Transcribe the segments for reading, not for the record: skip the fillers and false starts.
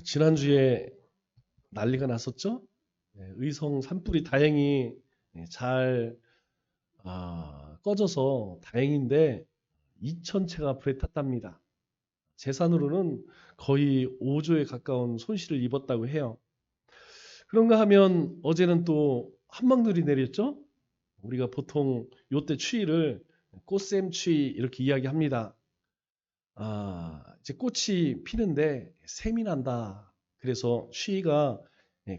지난주에 난리가 났었죠? 의성 산불이 다행히 잘 꺼져서 다행인데 2,000채가 불에 탔답니다. 재산으로는 거의 5조에 가까운 손실을 입었다고 해요. 그런가 하면 어제는 또 한방눈이 내렸죠? 우리가 보통 요때 추위를 꽃샘 추위 이렇게 이야기합니다. 이제 꽃이 피는데 샘이 난다. 그래서 추위가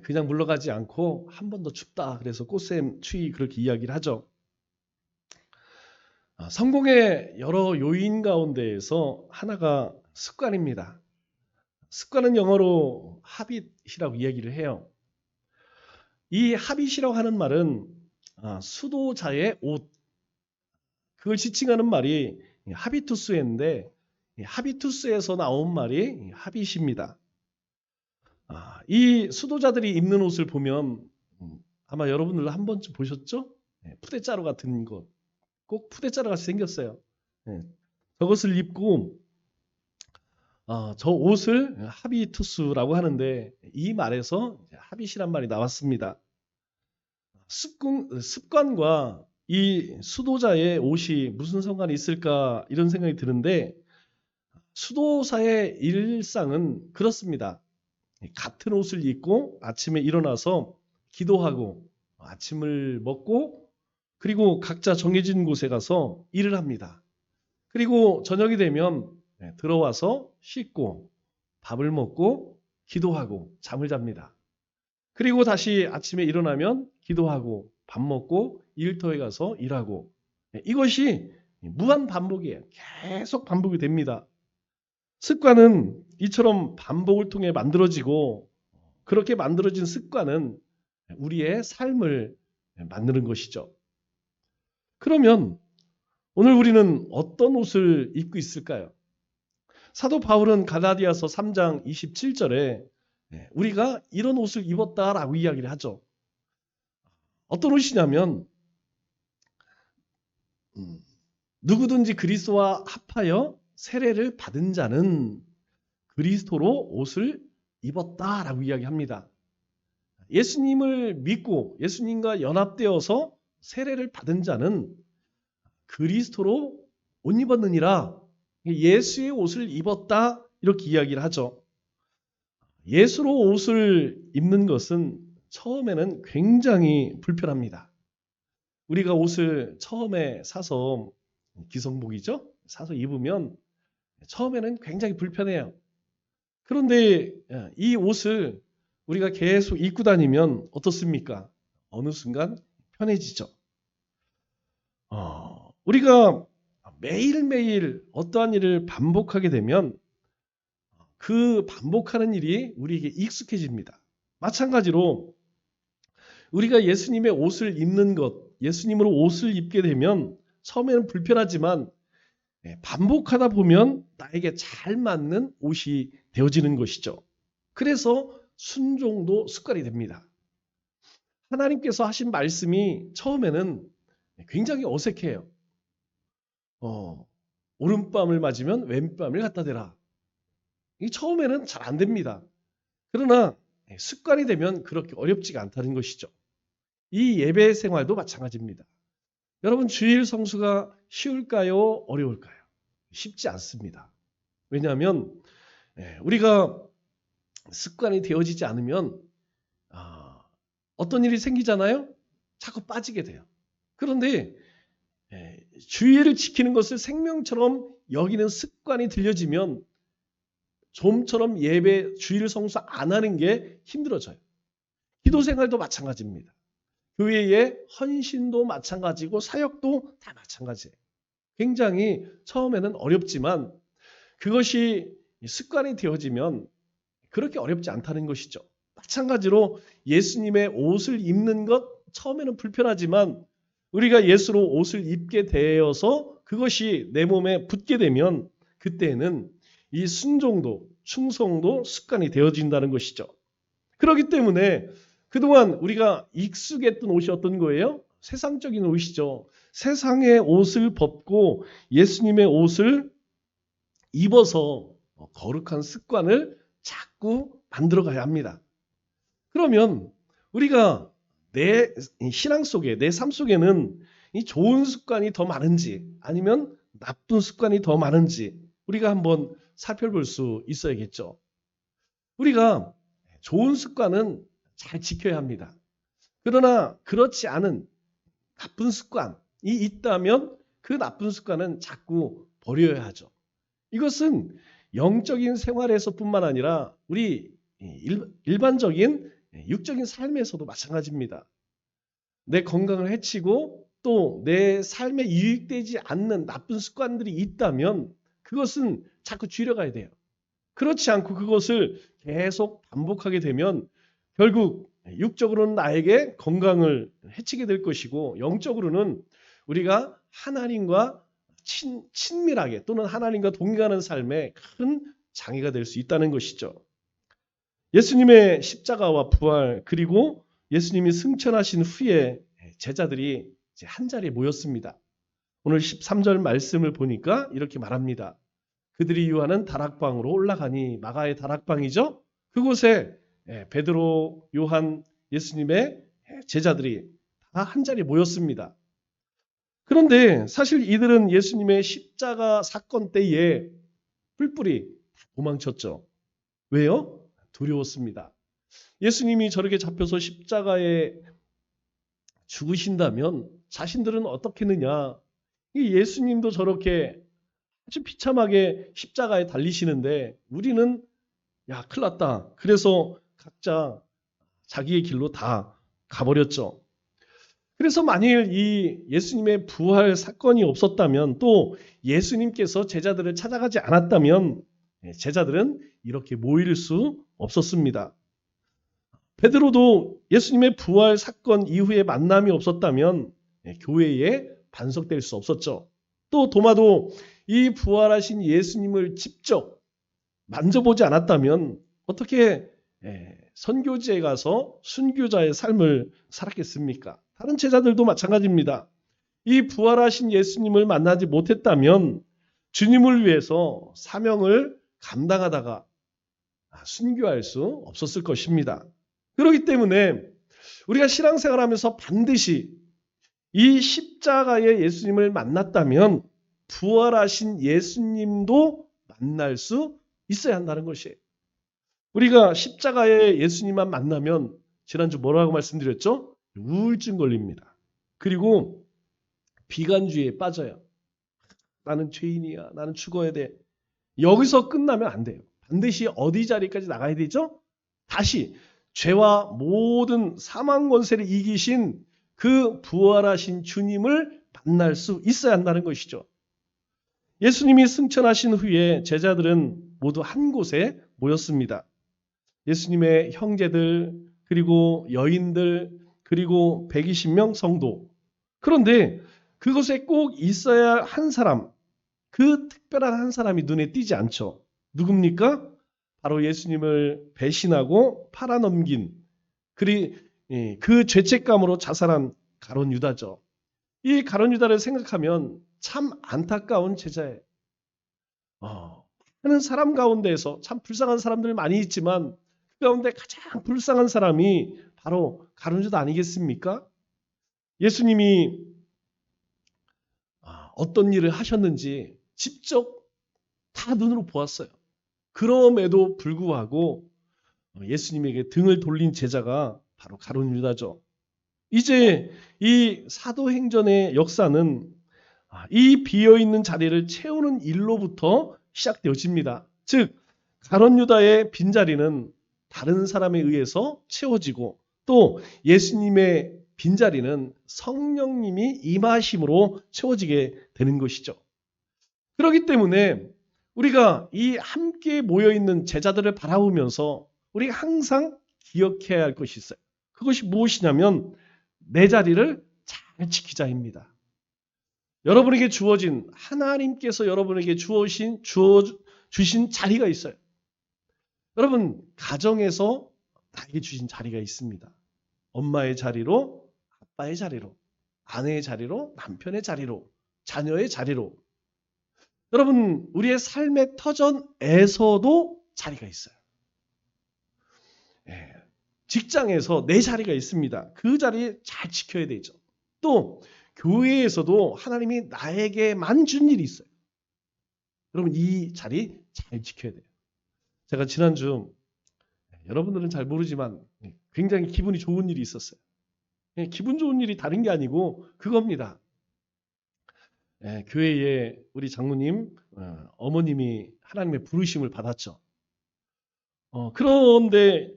그냥 물러가지 않고 한 번 더 춥다. 그래서 꽃샘 추위 그렇게 이야기를 하죠. 성공의 여러 요인 가운데에서 하나가 습관입니다. 습관은 영어로 habit이라고 이야기를 해요. 이 habit이라고 하는 말은 수도자의 옷, 그걸 지칭하는 말이 하비투스인데 하비투스에서 나온 말이 habit입니다. 이 수도자들이 입는 옷을 보면 아마 여러분들 한 번쯤 보셨죠? 푸대자루 같은 것, 꼭 푸대자루 같이 생겼어요. 저것을 입고 저 옷을 하비투스라고 하는데 이 말에서 하빗이란 말이 나왔습니다. 습관과 이 수도자의 옷이 무슨 상관이 있을까 이런 생각이 드는데 수도사의 일상은 그렇습니다. 같은 옷을 입고 아침에 일어나서 기도하고 아침을 먹고 그리고 각자 정해진 곳에 가서 일을 합니다. 그리고 저녁이 되면 들어와서 씻고 밥을 먹고 기도하고 잠을 잡니다. 그리고 다시 아침에 일어나면 기도하고 밥 먹고 일터에 가서 일하고 이것이 무한 반복이에요. 계속 반복이 됩니다. 습관은 이처럼 반복을 통해 만들어지고 그렇게 만들어진 습관은 우리의 삶을 만드는 것이죠. 그러면 오늘 우리는 어떤 옷을 입고 있을까요? 사도 바울은 갈라디아서 3장 27절에 우리가 이런 옷을 입었다라고 이야기를 하죠. 어떤 옷이냐면 누구든지 그리스도와 합하여 세례를 받은 자는 그리스도로 옷을 입었다라고 이야기합니다. 예수님을 믿고 예수님과 연합되어서 세례를 받은 자는 그리스도로 옷 입었느니라. 예수의 옷을 입었다 이렇게 이야기를 하죠. 예수로 옷을 입는 것은 처음에는 굉장히 불편합니다. 우리가 옷을 처음에 사서 기성복이죠? 사서 입으면 처음에는 굉장히 불편해요. 그런데 이 옷을 우리가 계속 입고 다니면 어떻습니까? 어느 순간 편해지죠. 우리가 매일매일 어떠한 일을 반복하게 되면 그 반복하는 일이 우리에게 익숙해집니다. 마찬가지로 우리가 예수님의 옷을 입는 것, 예수님으로 옷을 입게 되면 처음에는 불편하지만 반복하다 보면 나에게 잘 맞는 옷이 되어지는 것이죠. 그래서 순종도 습관이 됩니다. 하나님께서 하신 말씀이 처음에는 굉장히 어색해요. 오른뺨을 맞으면 왼뺨을 갖다 대라. 이 처음에는 잘 안 됩니다. 그러나 습관이 되면 그렇게 어렵지가 않다는 것이죠. 이 예배 생활도 마찬가지입니다. 여러분 주일 성수가 쉬울까요? 어려울까요? 쉽지 않습니다. 왜냐하면 우리가 습관이 되어지지 않으면 어떤 일이 생기잖아요? 자꾸 빠지게 돼요. 그런데 주의를 지키는 것을 생명처럼 여기는 습관이 들려지면 좀처럼 예배 주일 성수 안 하는 게 힘들어져요. 기도 생활도 마찬가지입니다. 교회의 헌신도 마찬가지고 사역도 다 마찬가지예요. 굉장히 처음에는 어렵지만 그것이 습관이 되어지면 그렇게 어렵지 않다는 것이죠. 마찬가지로 예수님의 옷을 입는 것 처음에는 불편하지만 우리가 예수로 옷을 입게 되어서 그것이 내 몸에 붙게 되면 그때는 이 순종도 충성도 습관이 되어진다는 것이죠. 그렇기 때문에 그동안 우리가 익숙했던 옷이 어떤 거예요? 세상적인 옷이죠. 세상의 옷을 벗고 예수님의 옷을 입어서 거룩한 습관을 자꾸 만들어가야 합니다. 그러면 우리가 내 신앙 속에, 내 삶 속에는 이 좋은 습관이 더 많은지 아니면 나쁜 습관이 더 많은지 우리가 한번 살펴볼 수 있어야겠죠. 우리가 좋은 습관은 잘 지켜야 합니다. 그러나 그렇지 않은 나쁜 습관이 있다면 그 나쁜 습관은 자꾸 버려야 하죠. 이것은 영적인 생활에서뿐만 아니라 우리 일반적인 육적인 삶에서도 마찬가지입니다. 내 건강을 해치고 또 내 삶에 유익되지 않는 나쁜 습관들이 있다면 그것은 자꾸 줄여가야 돼요. 그렇지 않고 그것을 계속 반복하게 되면 결국 육적으로는 나에게 건강을 해치게 될 것이고 영적으로는 우리가 하나님과 친밀하게 또는 하나님과 동행하는 삶에 큰 장애가 될 수 있다는 것이죠. 예수님의 십자가와 부활 그리고 예수님이 승천하신 후에 제자들이 이제 한자리에 모였습니다. 오늘 13절 말씀을 보니까 이렇게 말합니다. 그들이 유하는 다락방으로 올라가니 마가의 다락방이죠. 그곳에 베드로, 요한, 예수님의 제자들이 다 한자리에 모였습니다. 그런데 사실 이들은 예수님의 십자가 사건 때에 뿔뿔이 도망쳤죠. 왜요? 두려웠습니다. 예수님이 저렇게 잡혀서 십자가에 죽으신다면 자신들은 어떻겠느냐. 예수님도 저렇게 아주 비참하게 십자가에 달리시는데 우리는 야 큰일 났다. 그래서 각자 자기의 길로 다 가버렸죠. 그래서 만일 이 예수님의 부활 사건이 없었다면 또 예수님께서 제자들을 찾아가지 않았다면 제자들은 이렇게 모일 수 없었습니다. 베드로도 예수님의 부활 사건 이후에 만남이 없었다면 교회에 반석될 수 없었죠. 또 도마도 이 부활하신 예수님을 직접 만져보지 않았다면 어떻게 선교지에 가서 순교자의 삶을 살았겠습니까? 다른 제자들도 마찬가지입니다. 이 부활하신 예수님을 만나지 못했다면 주님을 위해서 사명을 감당하다가 순교할 수 없었을 것입니다. 그렇기 때문에 우리가 신앙생활하면서 반드시 이 십자가의 예수님을 만났다면 부활하신 예수님도 만날 수 있어야 한다는 것이에요. 우리가 십자가의 예수님만 만나면 지난주 뭐라고 말씀드렸죠? 우울증 걸립니다. 그리고 비관주의에 빠져요. 나는 죄인이야. 나는 죽어야 돼. 여기서 끝나면 안 돼요. 반드시 어디 자리까지 나가야 되죠? 다시 죄와 모든 사망 권세를 이기신 그 부활하신 주님을 만날 수 있어야 한다는 것이죠. 예수님이 승천하신 후에 제자들은 모두 한 곳에 모였습니다. 예수님의 형제들, 그리고 여인들, 그리고 120명 성도. 그런데 그곳에 꼭 있어야 한 사람, 그 특별한 한 사람이 눈에 띄지 않죠. 누굽니까? 바로 예수님을 배신하고 팔아넘긴 그 죄책감으로 자살한 가룟 유다죠. 이 가룟 유다를 생각하면 참 안타까운 제자예요. 많은 사람 가운데에서 참 불쌍한 사람들 많이 있지만 그 가운데 가장 불쌍한 사람이 바로 가룟 유다 아니겠습니까? 예수님이 어떤 일을 하셨는지 직접 다 눈으로 보았어요. 그럼에도 불구하고 예수님에게 등을 돌린 제자가 바로 가룟 유다죠. 이제 이 사도행전의 역사는 이 비어있는 자리를 채우는 일로부터 시작되어집니다. 즉 가룟 유다의 빈자리는 다른 사람에 의해서 채워지고 또 예수님의 빈자리는 성령님이 임하심으로 채워지게 되는 것이죠. 그렇기 때문에 우리가 이 함께 모여있는 제자들을 바라보면서 우리가 항상 기억해야 할 것이 있어요. 그것이 무엇이냐면 내 자리를 잘 지키자입니다. 여러분에게 주어진 하나님께서 여러분에게 주신 자리가 있어요. 여러분 가정에서 나에게 주신 자리가 있습니다. 엄마의 자리로, 아빠의 자리로, 아내의 자리로, 남편의 자리로, 자녀의 자리로. 여러분 우리의 삶의 터전에서도 자리가 있어요. 직장에서 내 자리가 있습니다. 그 자리에 잘 지켜야 되죠. 또 교회에서도 하나님이 나에게만 준 일이 있어요. 여러분 이 자리 잘 지켜야 돼요. 제가 지난주 여러분들은 잘 모르지만 굉장히 기분이 좋은 일이 있었어요. 기분 좋은 일이 다른 게 아니고 그겁니다. 교회에 우리 장로님 어머님이 하나님의 부르심을 받았죠. 그런데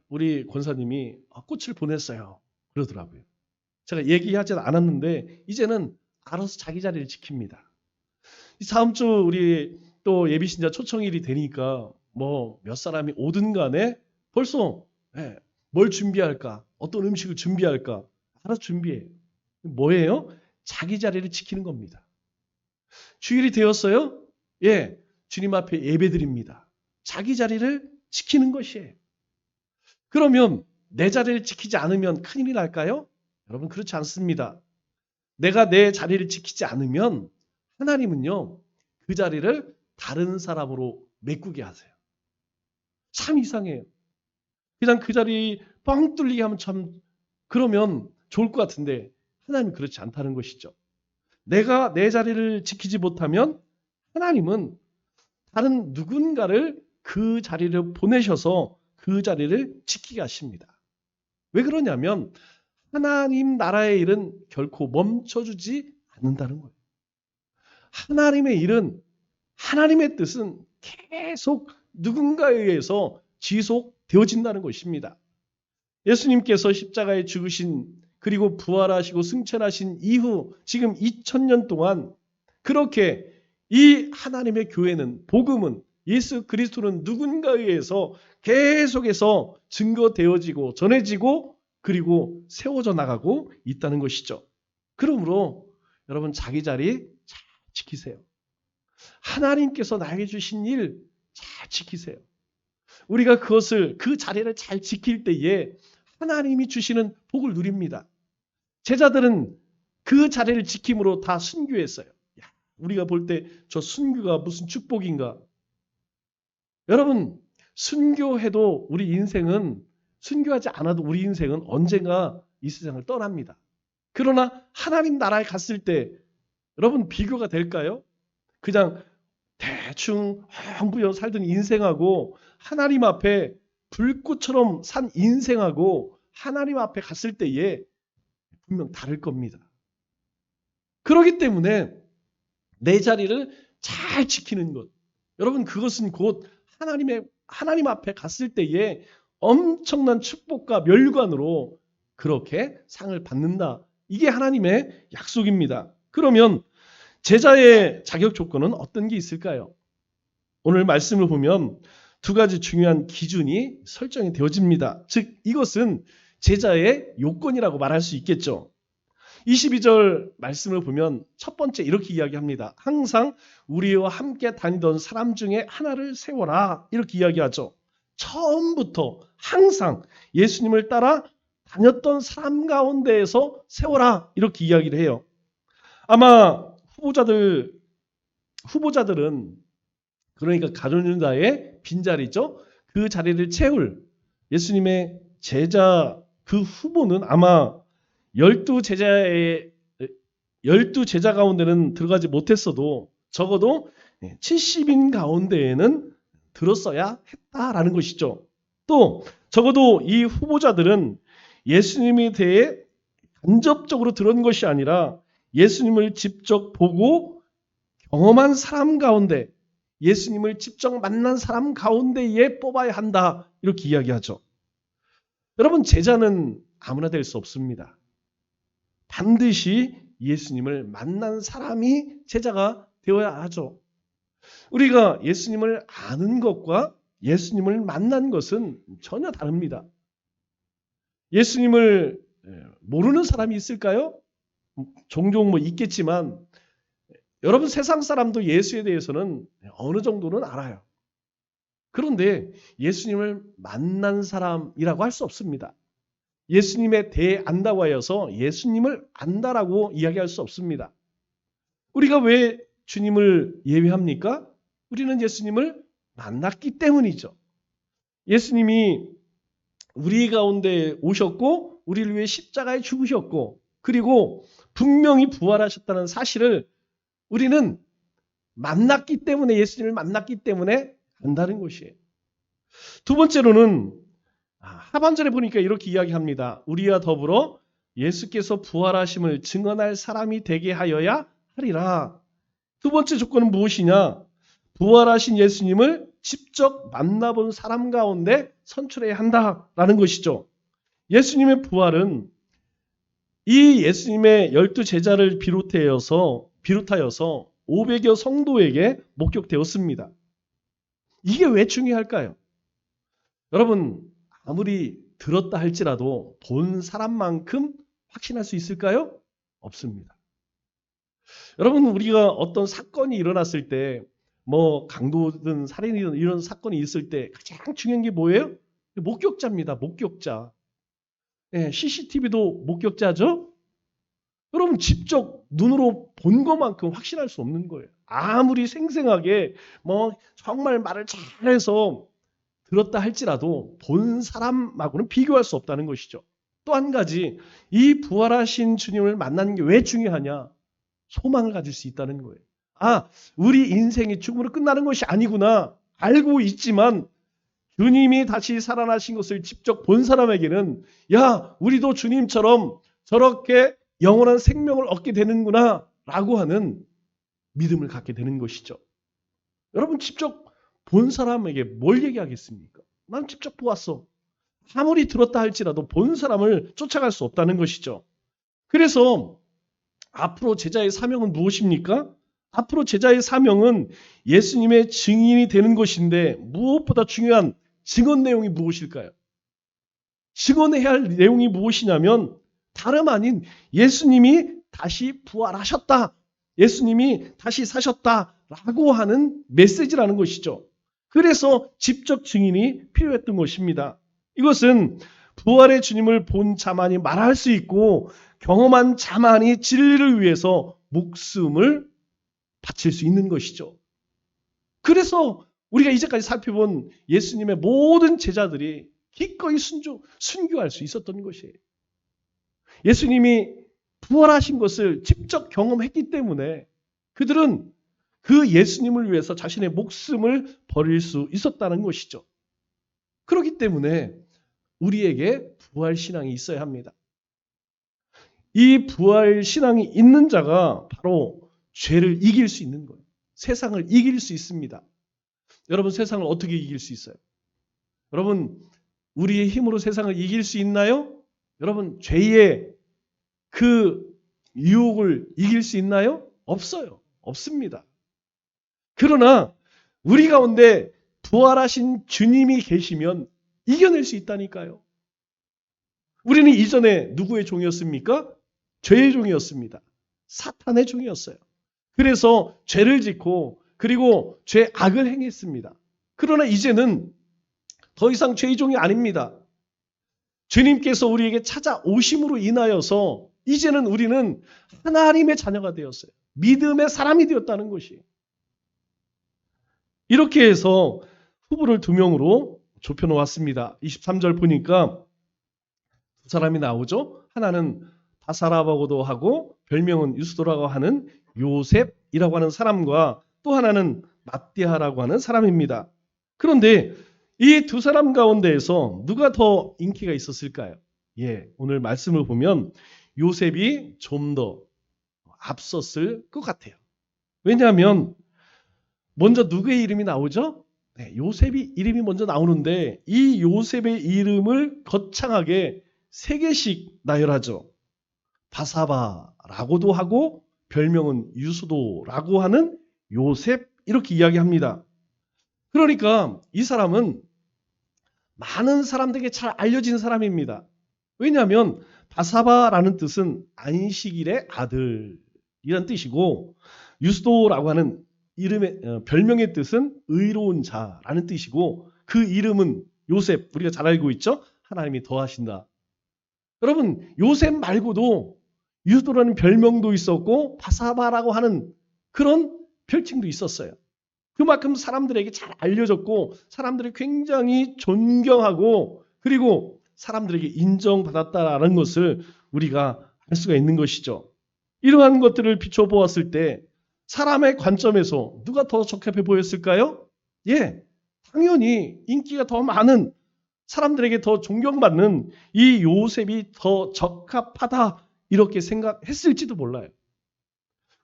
우리 권사님이 꽃을 보냈어요. 그러더라고요. 제가 얘기하지 않았는데 이제는 알아서 자기 자리를 지킵니다. 다음 주 우리 또 예비신자 초청일이 되니까 뭐 몇 사람이 오든 간에 벌써 뭘 준비할까? 어떤 음식을 준비할까? 알아서 준비해요. 뭐예요? 자기 자리를 지키는 겁니다. 주일이 되었어요? 예, 주님 앞에 예배드립니다. 자기 자리를 지키는 것이에요. 그러면 내 자리를 지키지 않으면 큰일이 날까요? 여러분 그렇지 않습니다. 내가 내 자리를 지키지 않으면 하나님은요 그 자리를 다른 사람으로 메꾸게 하세요. 참 이상해요. 그냥 그 자리 뻥 뚫리게 하면 참 그러면 좋을 것 같은데 하나님은 그렇지 않다는 것이죠. 내가 내 자리를 지키지 못하면 하나님은 다른 누군가를 그 자리를 보내셔서 그 자리를 지키게 하십니다. 왜 그러냐면 하나님 나라의 일은 결코 멈춰주지 않는다는 거예요. 하나님의 일은 하나님의 뜻은 계속 누군가에 의해서 지속되어진다는 것입니다. 예수님께서 십자가에 죽으신 그리고 부활하시고 승천하신 이후 지금 2000년 동안 그렇게 이 하나님의 교회는 복음은 예수 그리스도는 누군가에 의해서 계속해서 증거되어지고 전해지고 그리고 세워져 나가고 있다는 것이죠. 그러므로 여러분 자기 자리 잘 지키세요. 하나님께서 나에게 주신 일 잘 지키세요. 우리가 그 자리를 잘 지킬 때에 하나님이 주시는 복을 누립니다. 제자들은 그 자리를 지킴으로 다 순교했어요. 우리가 볼 때 저 순교가 무슨 축복인가? 여러분 순교해도 우리 인생은 순교하지 않아도 우리 인생은 언젠가 이 세상을 떠납니다. 그러나 하나님 나라에 갔을 때 여러분 비교가 될까요? 그냥 대충 헝부여 살던 인생하고 하나님 앞에 불꽃처럼 산 인생하고 하나님 앞에 갔을 때에 분명 다를 겁니다. 그렇기 때문에 내 자리를 잘 지키는 것. 여러분 그것은 곧 하나님 앞에 갔을 때에 엄청난 축복과 멸관으로 그렇게 상을 받는다. 이게 하나님의 약속입니다. 그러면 제자의 자격 조건은 어떤 게 있을까요? 오늘 말씀을 보면 두 가지 중요한 기준이 설정이 되어집니다. 즉 이것은 제자의 요건이라고 말할 수 있겠죠. 22절 말씀을 보면 첫 번째 이렇게 이야기합니다. 항상 우리와 함께 다니던 사람 중에 하나를 세워라 이렇게 이야기하죠. 처음부터 항상 예수님을 따라 다녔던 사람 가운데에서 세워라 이렇게 이야기를 해요. 아마 후보자들은 그러니까 가룟유다의 빈자리죠. 그 자리를 채울 예수님의 제자 그 후보는 아마 12제자 가운데는 들어가지 못했어도 적어도 70인 가운데에는 들었어야 했다라는 것이죠. 또 적어도 이 후보자들은 예수님에 대해 간접적으로 들은 것이 아니라 예수님을 직접 보고 경험한 사람 가운데 예수님을 직접 만난 사람 가운데에 뽑아야 한다 이렇게 이야기하죠. 여러분 제자는 아무나 될 수 없습니다. 반드시 예수님을 만난 사람이 제자가 되어야 하죠. 우리가 예수님을 아는 것과 예수님을 만난 것은 전혀 다릅니다. 예수님을 모르는 사람이 있을까요? 종종 있겠지만 여러분 세상 사람도 예수에 대해서는 어느 정도는 알아요. 그런데 예수님을 만난 사람이라고 할 수 없습니다. 예수님에 대해 안다고 하여서 예수님을 안다라고 이야기할 수 없습니다. 우리가 왜 주님을 예배합니까? 우리는 예수님을 만났기 때문이죠. 예수님이 우리 가운데 오셨고 우리를 위해 십자가에 죽으셨고 그리고 분명히 부활하셨다는 사실을 우리는 만났기 때문에 예수님을 만났기 때문에 안다는 것이에요. 두 번째로는 하반절에 보니까 이렇게 이야기합니다. 우리와 더불어 예수께서 부활하심을 증언할 사람이 되게 하여야 하리라. 두 번째 조건은 무엇이냐? 부활하신 예수님을 직접 만나본 사람 가운데 선출해야 한다라는 것이죠. 예수님의 부활은 이 예수님의 12제자를 비롯하여서 500여 성도에게 목격되었습니다. 이게 왜 중요할까요? 여러분, 아무리 들었다 할지라도 본 사람만큼 확신할 수 있을까요? 없습니다. 여러분, 우리가 어떤 사건이 일어났을 때, 강도든 살인이든 이런 사건이 있을 때 가장 중요한 게 뭐예요? 목격자입니다. 목격자. CCTV도 목격자죠? 여러분, 직접 눈으로 본 것만큼 확신할 수 없는 거예요. 아무리 생생하게 정말 말을 잘해서 들었다 할지라도 본 사람하고는 비교할 수 없다는 것이죠. 또 한 가지, 이 부활하신 주님을 만나는 게 왜 중요하냐? 소망을 가질 수 있다는 거예요. 우리 인생이 죽음으로 끝나는 것이 아니구나. 알고 있지만 주님이 다시 살아나신 것을 직접 본 사람에게는 우리도 주님처럼 저렇게 영원한 생명을 얻게 되는구나 라고 하는 믿음을 갖게 되는 것이죠. 여러분 직접 본 사람에게 뭘 얘기하겠습니까? 난 직접 보았어. 아무리 들었다 할지라도 본 사람을 쫓아갈 수 없다는 것이죠. 그래서 앞으로 제자의 사명은 무엇입니까? 앞으로 제자의 사명은 예수님의 증인이 되는 것인데 무엇보다 중요한 증언 내용이 무엇일까요? 증언해야 할 내용이 무엇이냐면 다름 아닌 예수님이 다시 부활하셨다. 예수님이 다시 사셨다라고 하는 메시지라는 것이죠. 그래서 직접 증인이 필요했던 것입니다. 이것은 부활의 주님을 본 자만이 말할 수 있고 경험한 자만이 진리를 위해서 목숨을 바칠 수 있는 것이죠. 그래서 우리가 이제까지 살펴본 예수님의 모든 제자들이 기꺼이 순교할 수 있었던 것이에요. 예수님이 부활하신 것을 직접 경험했기 때문에 그들은 그 예수님을 위해서 자신의 목숨을 버릴 수 있었다는 것이죠. 그렇기 때문에 우리에게 부활신앙이 있어야 합니다. 이 부활신앙이 있는 자가 바로 죄를 이길 수 있는 거예요. 세상을 이길 수 있습니다. 여러분 세상을 어떻게 이길 수 있어요? 여러분 우리의 힘으로 세상을 이길 수 있나요? 여러분 죄의 그 유혹을 이길 수 있나요? 없어요. 없습니다. 그러나 우리 가운데 부활하신 주님이 계시면 이겨낼 수 있다니까요. 우리는 이전에 누구의 종이었습니까? 죄의 종이었습니다. 사탄의 종이었어요. 그래서 죄를 짓고 그리고 죄 악을 행했습니다. 그러나 이제는 더 이상 죄의 종이 아닙니다. 주님께서 우리에게 찾아오심으로 인하여서 이제는 우리는 하나님의 자녀가 되었어요. 믿음의 사람이 되었다는 것이에요. 이렇게 해서 후보를 2명으로 좁혀놓았습니다. 23절 보니까 두 사람이 나오죠. 하나는 바사라바고도 하고 별명은 유스도라고 하는 요셉이라고 하는 사람과 또 하나는 마띠아라고 하는 사람입니다. 그런데 이 두 사람 가운데에서 누가 더 인기가 있었을까요? 오늘 말씀을 보면 요셉이 좀 더 앞섰을 것 같아요. 왜냐하면 먼저 누구의 이름이 나오죠? 요셉이 이름이 먼저 나오는데 이 요셉의 이름을 거창하게 3개씩 나열하죠. 바사바라고도 하고 별명은 유수도라고 하는 요셉 이렇게 이야기합니다. 그러니까 이 사람은 많은 사람들에게 잘 알려진 사람입니다. 왜냐하면 바사바라는 뜻은 안식일의 아들이란 뜻이고 유스도라고 하는 별명의 뜻은 의로운 자라는 뜻이고 그 이름은 요셉 우리가 잘 알고 있죠? 하나님이 더하신다. 여러분 요셉 말고도 유스도라는 별명도 있었고 바사바라고 하는 그런 별칭도 있었어요. 그만큼 사람들에게 잘 알려졌고 사람들이 굉장히 존경하고 그리고 사람들에게 인정받았다라는 것을 우리가 알 수가 있는 것이죠. 이러한 것들을 비춰보았을 때 사람의 관점에서 누가 더 적합해 보였을까요? 예, 당연히 인기가 더 많은, 사람들에게 더 존경받는 이 요셉이 더 적합하다 이렇게 생각했을지도 몰라요.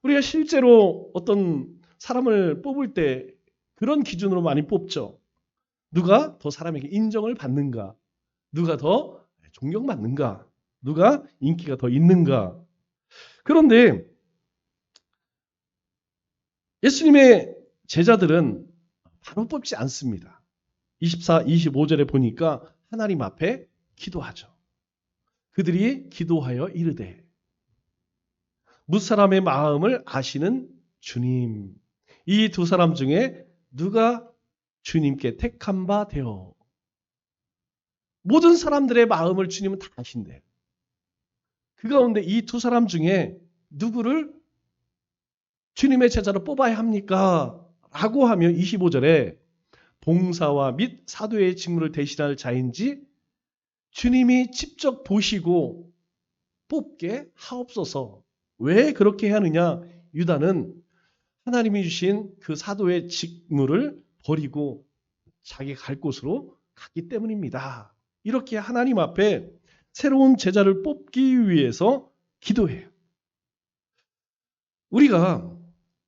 우리가 실제로 어떤 사람을 뽑을 때 그런 기준으로 많이 뽑죠. 누가 더 사람에게 인정을 받는가? 누가 더 존경받는가? 누가 인기가 더 있는가? 그런데 예수님의 제자들은 바로 뽑지 않습니다. 24, 25절에 보니까 하나님 앞에 기도하죠. 그들이 기도하여 이르되 무사람의 마음을 아시는 주님, 이 두 사람 중에 누가 주님께 택한 바 되어. 모든 사람들의 마음을 주님은 다 아신대요. 그 가운데 이 두 사람 중에 누구를 주님의 제자로 뽑아야 합니까? 라고 하면 25절에 봉사와 및 사도의 직무를 대신할 자인지 주님이 직접 보시고 뽑게 하옵소서. 왜 그렇게 해야 하느냐? 유다는 하나님이 주신 그 사도의 직무를 버리고 자기 갈 곳으로 갔기 때문입니다. 이렇게 하나님 앞에 새로운 제자를 뽑기 위해서 기도해요. 우리가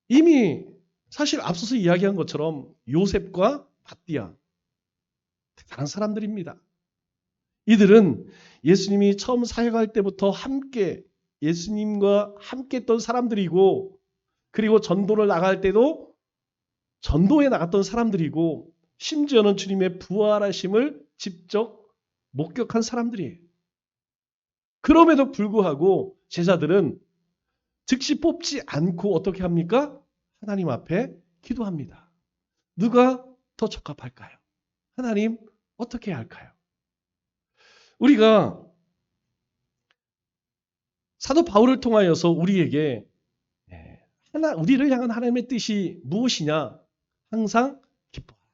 이미 사실 앞서서 이야기한 것처럼 요셉과 밧디아 대단한 사람들입니다. 이들은 예수님이 처음 사역할 때부터 함께 예수님과 함께 했던 사람들이고, 그리고 전도를 나갈 때도 전도에 나갔던 사람들이고, 심지어는 주님의 부활하심을 직접 목격한 사람들이에요. 그럼에도 불구하고 제자들은 즉시 뽑지 않고 어떻게 합니까? 하나님 앞에 기도합니다. 누가 더 적합할까요? 하나님 어떻게 해야 할까요? 우리가 사도 바울을 통하여서 우리에게 우리를 향한 하나님의 뜻이 무엇이냐? 항상 기뻐하라.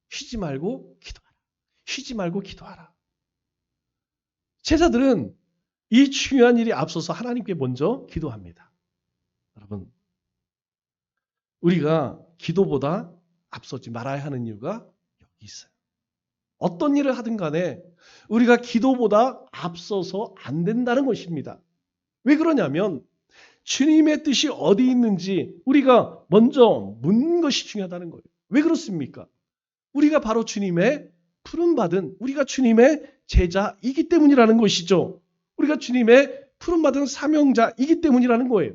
쉬지 말고 기도하라. 쉬지 말고 기도하라. 제자들은 이 중요한 일이 앞서서 하나님께 먼저 기도합니다. 여러분, 우리가 기도보다 앞서지 말아야 하는 이유가 여기 있어요. 어떤 일을 하든 간에 우리가 기도보다 앞서서 안 된다는 것입니다. 왜 그러냐면 주님의 뜻이 어디 있는지 우리가 먼저 묻는 것이 중요하다는 거예요. 왜 그렇습니까? 우리가 바로 주님의 부름받은, 우리가 주님의 제자이기 때문이라는 것이죠. 우리가 주님의 부름받은 사명자이기 때문이라는 거예요.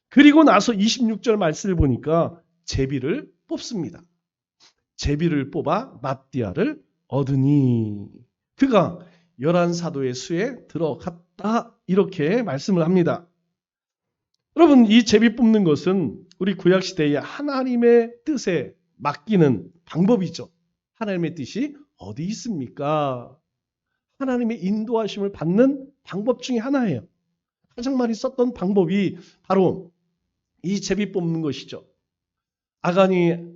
그리고 나서 26절 말씀을 보니까 제비를 뽑습니다. 제비를 뽑아 맏디아를 얻으니 그가 11사도의 수에 들어갔다, 이렇게 말씀을 합니다. 여러분, 이 제비 뽑는 것은 우리 구약시대의 하나님의 뜻에 맡기는 방법이죠. 하나님의 뜻이 어디 있습니까? 하나님의 인도하심을 받는 방법 중에 하나예요. 가장 많이 썼던 방법이 바로 이 제비 뽑는 것이죠. 아간이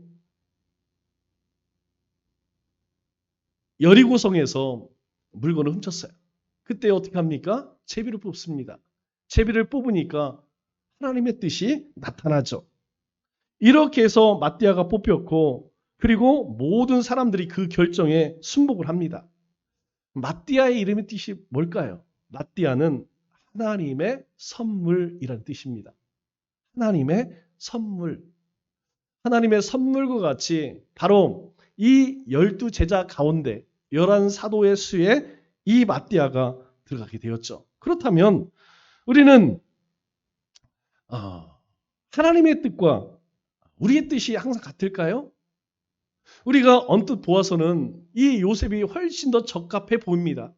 여리고성에서 물건을 훔쳤어요. 그때 어떻게 합니까? 제비를 뽑습니다. 제비를 뽑으니까 하나님의 뜻이 나타나죠. 이렇게 해서 맏디아가 뽑혔고, 그리고 모든 사람들이 그 결정에 순복을 합니다. 맏디아의 이름의 뜻이 뭘까요? 맏디아는 하나님의 선물이라는 뜻입니다. 하나님의 선물. 하나님의 선물과 같이 바로 이 12제자 가운데 11사도의 수에 이 맏디아가 들어가게 되었죠. 그렇다면 우리는 하나님의 뜻과 우리의 뜻이 항상 같을까요? 우리가 언뜻 보아서는 이 요셉이 훨씬 더 적합해 보입니다.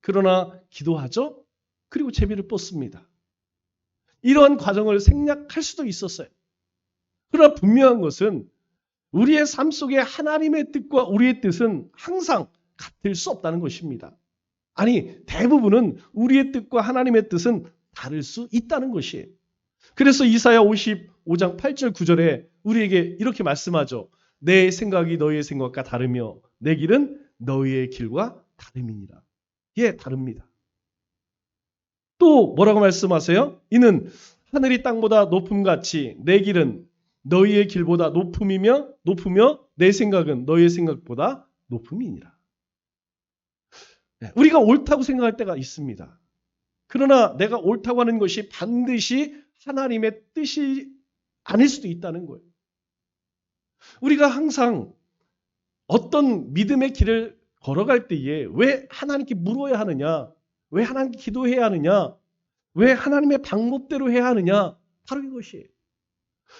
그러나 기도하죠. 그리고 제비를 뽑습니다. 이러한 과정을 생략할 수도 있었어요. 그러나 분명한 것은 우리의 삶 속에 하나님의 뜻과 우리의 뜻은 항상 같을 수 없다는 것입니다. 아니, 대부분은 우리의 뜻과 하나님의 뜻은 다를 수 있다는 것이에요. 그래서 이사야 55장 8절 9절에 우리에게 이렇게 말씀하죠. 내 생각이 너희의 생각과 다르며 내 길은 너희의 길과 다름이니라. 예, 다릅니다. 또 뭐라고 말씀하세요? 이는 하늘이 땅보다 높음같이 내 길은 너희의 길보다 높으며 내 생각은 너희의 생각보다 높음이니라. 우리가 옳다고 생각할 때가 있습니다. 그러나 내가 옳다고 하는 것이 반드시 하나님의 뜻이 아닐 수도 있다는 거예요. 우리가 항상 어떤 믿음의 길을 걸어갈 때에 왜 하나님께 물어야 하느냐? 왜 하나님께 기도해야 하느냐? 왜 하나님의 방법대로 해야 하느냐? 바로 이것이에요.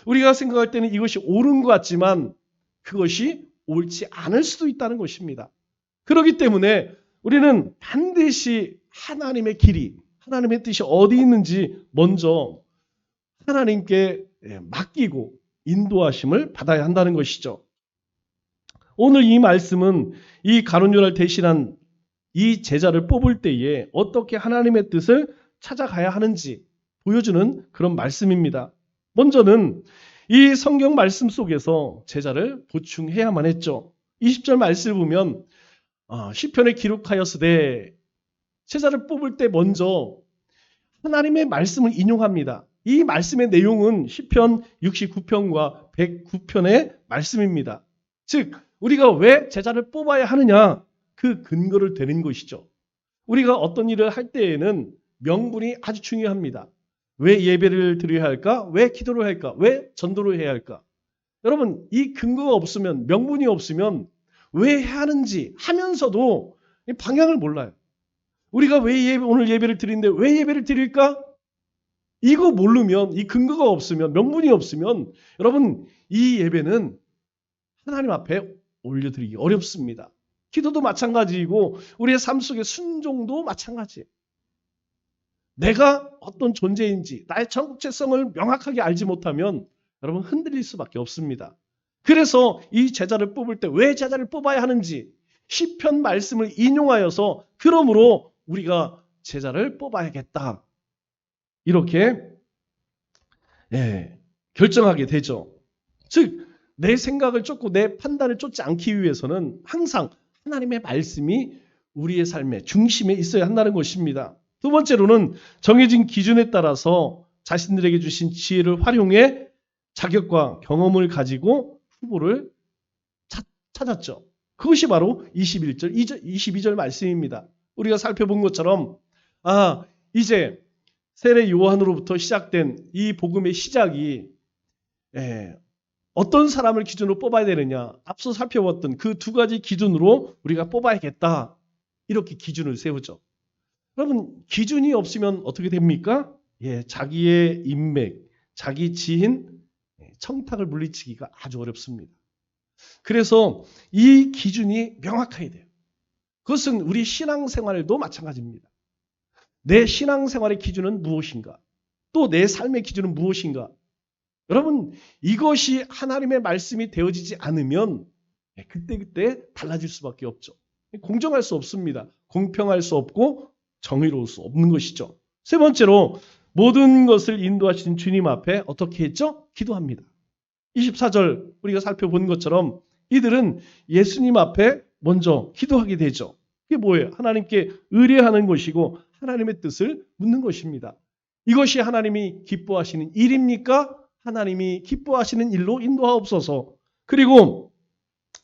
우리가 생각할 때는 이것이 옳은 것 같지만 그것이 옳지 않을 수도 있다는 것입니다. 그렇기 때문에 우리는 반드시 하나님의 길이, 하나님의 뜻이 어디 있는지 먼저 하나님께 맡기고 인도하심을 받아야 한다는 것이죠. 오늘 이 말씀은 이 가룟 유다를 대신한 이 제자를 뽑을 때에 어떻게 하나님의 뜻을 찾아가야 하는지 보여주는 그런 말씀입니다. 먼저는 이 성경 말씀 속에서 제자를 보충해야만 했죠. 20절 말씀을 보면 시편에 기록하였으되 제자를 뽑을 때 먼저 하나님의 말씀을 인용합니다. 이 말씀의 내용은 시편 69편과 109편의 말씀입니다. 즉 우리가 왜 제자를 뽑아야 하느냐 그 근거를 대는 것이죠. 우리가 어떤 일을 할 때에는 명분이 아주 중요합니다. 왜 예배를 드려야 할까? 왜 기도를 할까? 왜 전도를 해야 할까? 여러분 이 근거가 없으면 명분이 없으면 왜 해야 하는지 하면서도 방향을 몰라요. 우리가 왜 오늘 예배를 드리는데 왜 예배를 드릴까? 이거 모르면 이 근거가 없으면 명분이 없으면 여러분 이 예배는 하나님 앞에 올려드리기 어렵습니다. 기도도 마찬가지이고 우리의 삶 속의 순종도 마찬가지예요. 내가 어떤 존재인지 나의 정체성을 명확하게 알지 못하면 여러분 흔들릴 수밖에 없습니다. 그래서 이 제자를 뽑을 때 왜 제자를 뽑아야 하는지 시편 말씀을 인용하여서 그러므로 우리가 제자를 뽑아야겠다. 이렇게 결정하게 되죠. 즉 내 생각을 쫓고 내 판단을 쫓지 않기 위해서는 항상 하나님의 말씀이 우리의 삶의 중심에 있어야 한다는 것입니다. 두 번째로는 정해진 기준에 따라서 자신들에게 주신 지혜를 활용해 자격과 경험을 가지고 후보를 찾았죠. 그것이 바로 21절, 22절 말씀입니다. 우리가 살펴본 것처럼 이제 세례 요한으로부터 시작된 이 복음의 시작이 어떤 사람을 기준으로 뽑아야 되느냐. 앞서 살펴봤던 그 두 가지 기준으로 우리가 뽑아야겠다. 이렇게 기준을 세우죠. 여러분 기준이 없으면 어떻게 됩니까? 자기의 인맥, 자기 지인, 청탁을 물리치기가 아주 어렵습니다. 그래서 이 기준이 명확해야 돼요. 그것은 우리 신앙생활도 마찬가지입니다. 내 신앙생활의 기준은 무엇인가? 또 내 삶의 기준은 무엇인가? 여러분 이것이 하나님의 말씀이 되어지지 않으면 그때그때 달라질 수밖에 없죠. 공정할 수 없습니다. 공평할 수 없고 정의로울 수 없는 것이죠. 세 번째로 모든 것을 인도하신 주님 앞에 어떻게 했죠? 기도합니다. 24절 우리가 살펴본 것처럼 이들은 예수님 앞에 먼저 기도하게 되죠. 그게 뭐예요? 하나님께 의뢰하는 것이고 하나님의 뜻을 묻는 것입니다. 이것이 하나님이 기뻐하시는 일입니까? 하나님이 기뻐하시는 일로 인도하옵소서. 그리고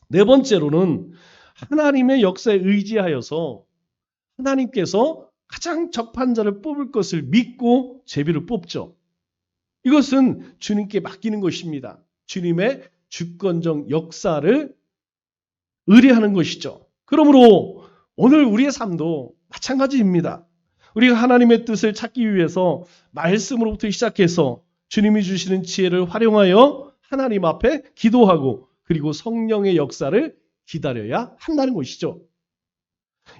네 번째로는 하나님의 역사에 의지하여서 하나님께서 가장 적합한 자를 뽑을 것을 믿고 제비를 뽑죠. 이것은 주님께 맡기는 것입니다. 주님의 주권적 역사를 의뢰하는 것이죠. 그러므로 오늘 우리의 삶도 마찬가지입니다. 우리가 하나님의 뜻을 찾기 위해서 말씀으로부터 시작해서 주님이 주시는 지혜를 활용하여 하나님 앞에 기도하고 그리고 성령의 역사를 기다려야 한다는 것이죠.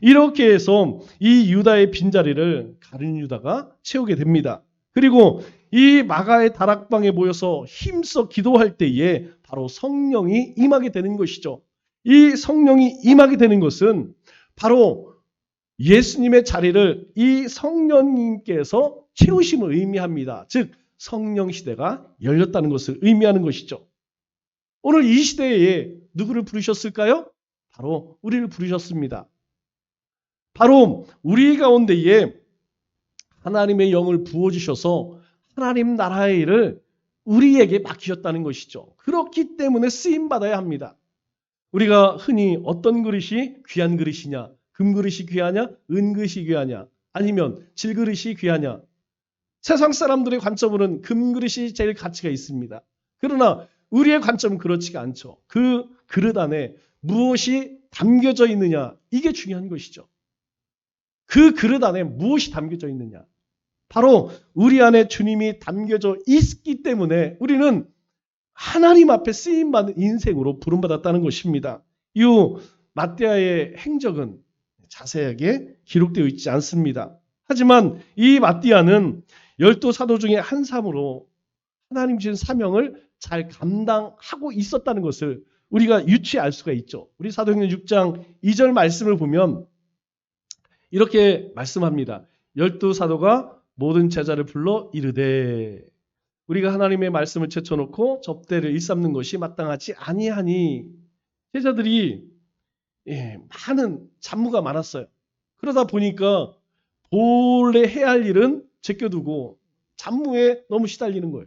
이렇게 해서 이 유다의 빈자리를 가룟 유다가 채우게 됩니다. 그리고 이 마가의 다락방에 모여서 힘써 기도할 때에 바로 성령이 임하게 되는 것이죠. 이 성령이 임하게 되는 것은 바로 예수님의 자리를 이 성령님께서 채우심을 의미합니다. 즉 성령 시대가 열렸다는 것을 의미하는 것이죠. 오늘 이 시대에 누구를 부르셨을까요? 바로 우리를 부르셨습니다. 바로 우리 가운데에 하나님의 영을 부어주셔서 하나님 나라의 일을 우리에게 맡기셨다는 것이죠. 그렇기 때문에 쓰임받아야 합니다. 우리가 흔히 어떤 그릇이 귀한 그릇이냐, 금그릇이 귀하냐, 은그릇이 귀하냐, 아니면 질그릇이 귀하냐. 세상 사람들의 관점으로는 금그릇이 제일 가치가 있습니다. 그러나 우리의 관점은 그렇지가 않죠. 그 그릇 안에 무엇이 담겨져 있느냐, 이게 중요한 것이죠. 그 그릇 안에 무엇이 담겨져 있느냐. 바로 우리 안에 주님이 담겨져 있기 때문에 우리는 하나님 앞에 쓰임받는 인생으로 부름받았다는 것입니다. 이 마띠아의 행적은 자세하게 기록되어 있지 않습니다. 하지만 이 마띠아는 12사도 중에 한 사람으로 하나님 주신 사명을 잘 감당하고 있었다는 것을 우리가 유추할 수가 있죠. 우리 사도행전 6장 2절 말씀을 보면 이렇게 말씀합니다. 12사도가 모든 제자를 불러 이르되, 우리가 하나님의 말씀을 제쳐놓고 접대를 일삼는 것이 마땅하지 아니하니. 제자들이 많은 잡무가 많았어요. 그러다 보니까 본래 해야 할 일은 제껴두고 잡무에 너무 시달리는 거예요.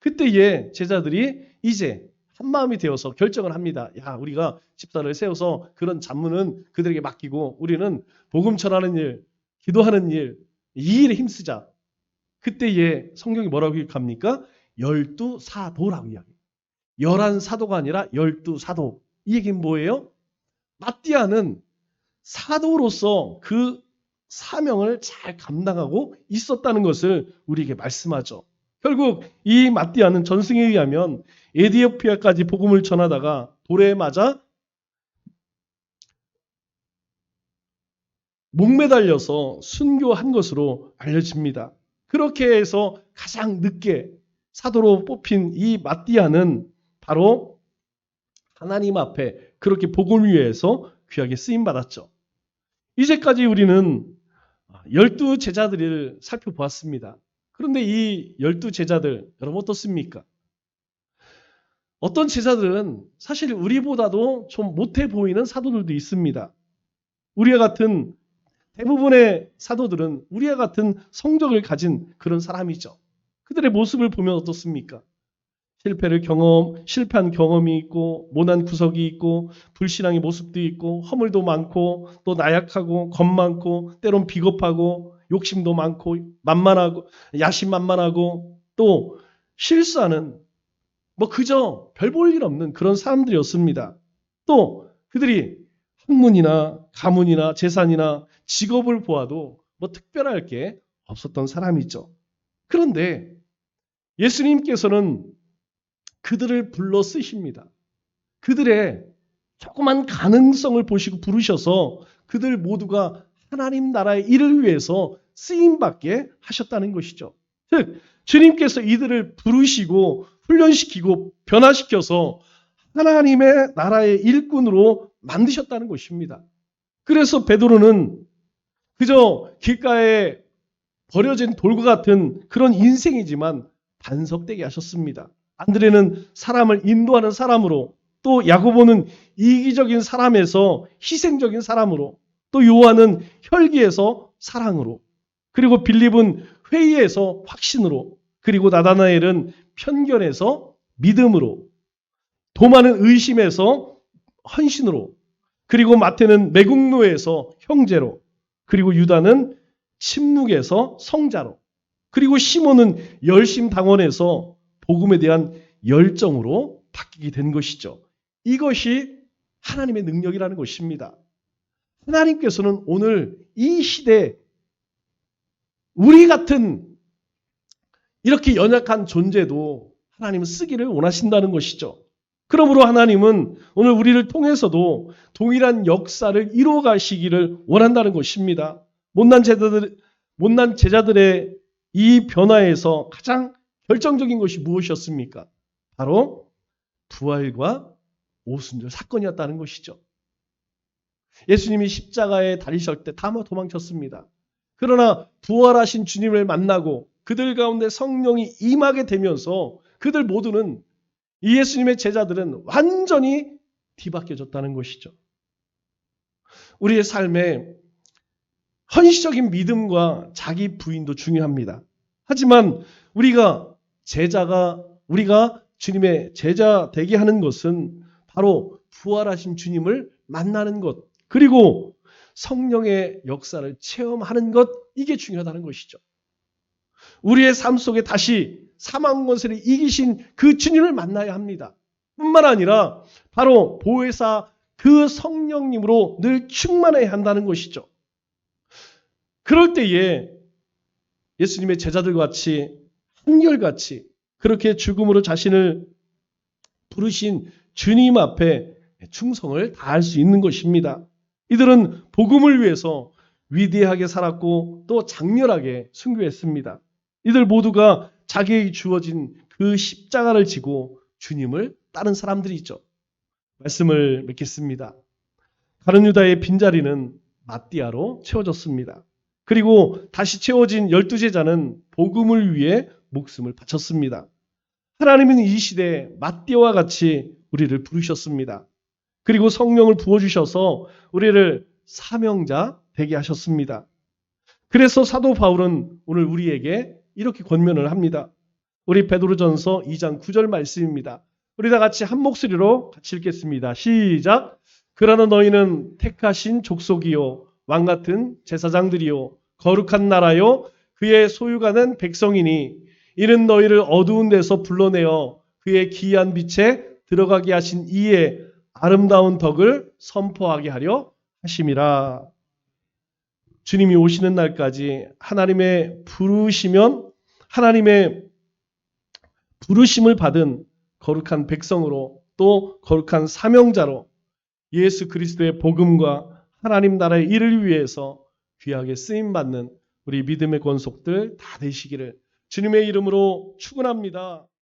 그때에 제자들이 이제 한마음이 되어서 결정을 합니다. 야, 우리가 집사를 세워서 그런 잡무는 그들에게 맡기고 우리는 복음 전하는 일, 기도하는 일, 이 일에 힘쓰자. 그때에 성경이 뭐라고 기록합니까? 12사도라고 이야기해요. 11사도가 아니라 12사도. 이 얘기는 뭐예요? 마띠아는 사도로서 그 사명을 잘 감당하고 있었다는 것을 우리에게 말씀하죠. 결국 이 마띠아는 전승에 의하면 에디오피아까지 복음을 전하다가 돌에 맞아 목매달려서 순교한 것으로 알려집니다. 그렇게 해서 가장 늦게 사도로 뽑힌 이 마띠아는 바로 하나님 앞에 그렇게 복음을 위해서 귀하게 쓰임받았죠. 이제까지 우리는 12제자들을 살펴보았습니다. 그런데 이 12제자들 여러분 어떻습니까? 어떤 제자들은 사실 우리보다도 좀 못해 보이는 사도들도 있습니다. 우리와 같은 대부분의 사도들은 우리와 같은 성적을 가진 그런 사람이죠. 그들의 모습을 보면 어떻습니까? 실패한 경험이 있고, 모난 구석이 있고, 불신앙의 모습도 있고, 허물도 많고, 또 나약하고, 겁 많고, 때론 비겁하고, 욕심도 많고, 만만하고, 야심만만하고, 또 실수하는, 그저 별 볼 일 없는 그런 사람들이었습니다. 또 그들이 학문이나 가문이나 재산이나 직업을 보아도 특별할 게 없었던 사람이죠. 그런데 예수님께서는 그들을 불러 쓰십니다. 그들의 조그만 가능성을 보시고 부르셔서 그들 모두가 하나님 나라의 일을 위해서 쓰임받게 하셨다는 것이죠. 즉 주님께서 이들을 부르시고 훈련시키고 변화시켜서 하나님의 나라의 일꾼으로 만드셨다는 것입니다. 그래서 베드로는 그저 길가에 버려진 돌과 같은 그런 인생이지만 반석되게 하셨습니다. 안드레는 사람을 인도하는 사람으로, 또 야고보는 이기적인 사람에서 희생적인 사람으로, 또 요한은 혈기에서 사랑으로, 그리고 빌립은 회의에서 확신으로, 그리고 나다나엘은 편견에서 믿음으로, 도마는 의심에서 헌신으로, 그리고 마태는 매국노에서 형제로, 그리고 유다는 침묵에서 성자로, 그리고 시몬은 열심당원에서 복음에 대한 열정으로 바뀌게 된 것이죠. 이것이 하나님의 능력이라는 것입니다. 하나님께서는 오늘 이 시대에 우리 같은 이렇게 연약한 존재도 하나님은 쓰기를 원하신다는 것이죠. 그러므로 하나님은 오늘 우리를 통해서도 동일한 역사를 이루어 가시기를 원한다는 것입니다. 못난 제자들의 이 변화에서 가장 결정적인 것이 무엇이었습니까? 바로 부활과 오순절 사건이었다는 것이죠. 예수님이 십자가에 달리실 때 다 도망쳤습니다. 그러나 부활하신 주님을 만나고 그들 가운데 성령이 임하게 되면서 그들 모두는 이 예수님의 제자들은 완전히 뒤바뀌어졌다는 것이죠. 우리의 삶에 헌신적인 믿음과 자기 부인도 중요합니다. 하지만 우리가 주님의 제자 되게 하는 것은 바로 부활하신 주님을 만나는 것, 그리고 성령의 역사를 체험하는 것, 이게 중요하다는 것이죠. 우리의 삶 속에 다시 사망 권세를 이기신 그 주님을 만나야 합니다. 뿐만 아니라 바로 보혜사 그 성령님으로 늘 충만해야 한다는 것이죠. 그럴 때에 예수님의 제자들과 같이 한결같이 그렇게 죽음으로 자신을 부르신 주님 앞에 충성을 다할 수 있는 것입니다. 이들은 복음을 위해서 위대하게 살았고 또 장렬하게 순교했습니다. 이들 모두가 자기에게 주어진 그 십자가를 지고 주님을 따른 사람들이죠. 말씀을 맺겠습니다. 가룟 유다의 빈자리는 마띠아로 채워졌습니다. 그리고 다시 채워진 12제자는 복음을 위해 목숨을 바쳤습니다. 하나님은 이 시대에 마띠아와 같이 우리를 부르셨습니다. 그리고 성령을 부어주셔서 우리를 사명자 되게 하셨습니다. 그래서 사도 바울은 오늘 우리에게 이렇게 권면을 합니다. 우리 베드로전서 2장 9절 말씀입니다. 우리 다 같이 한 목소리로 같이 읽겠습니다. 시작. 그러나 너희는 택하신 족속이요 왕같은 제사장들이요 거룩한 나라요 그의 소유가 된 백성이니 이는 너희를 어두운 데서 불러내어 그의 기이한 빛에 들어가게 하신 이의 아름다운 덕을 선포하게 하려 하심이라. 주님이 오시는 날까지 하나님의 부르심을 받은 거룩한 백성으로 또 거룩한 사명자로 예수 그리스도의 복음과 하나님 나라의 일을 위해서 귀하게 쓰임받는 우리 믿음의 권속들 다 되시기를 주님의 이름으로 축원합니다.